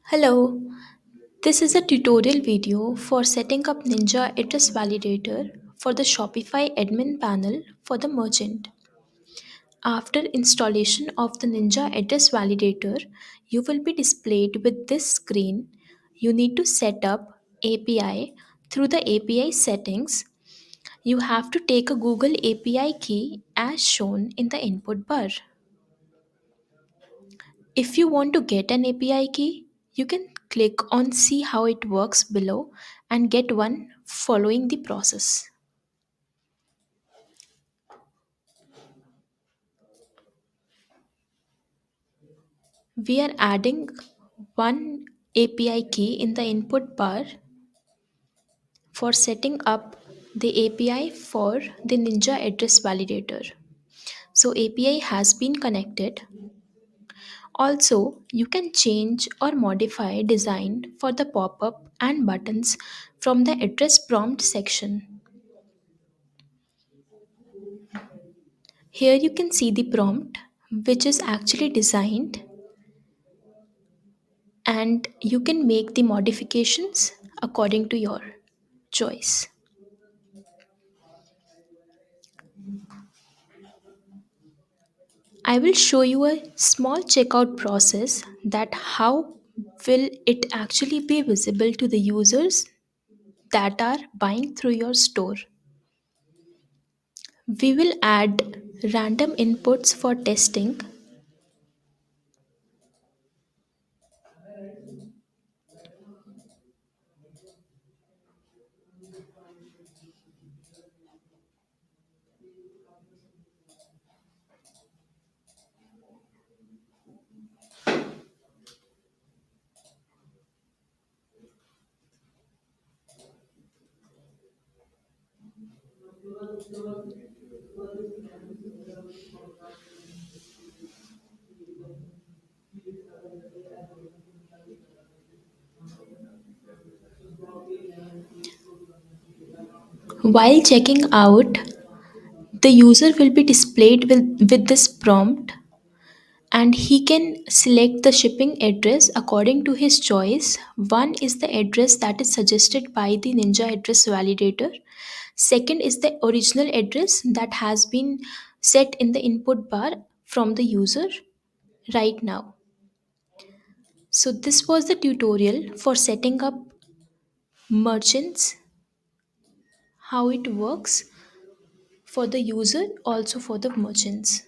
Hello, this is a tutorial video for setting up Ninja Address Validator for the Shopify admin panel for the merchant. After installation of the Ninja Address Validator, you will be displayed with this screen. You need to set up API through the API settings. You have to take a Google API key as shown in the input bar. If you want to get an API key, you can click on See how it works below and get one following the process. We are adding one API key in the input bar for setting up the API for the Ninja Address Validator. So API has been connected. Also, you can change or modify design for the pop-up and buttons from the address prompt section. Here you can see the prompt, which is actually designed, and you can make the modifications according to your choice. I will show you a small checkout process that how will it actually be visible to the users that are buying through your store. We will add random inputs for testing. While checking out, the user will be displayed with this prompt, and he can select the shipping address according to his choice. One is the address that is suggested by the Ninja Address Validator. Second is the original address that has been set in the input bar from the user right now. So this was the tutorial for setting up merchants, how it works for the user, also for the merchants.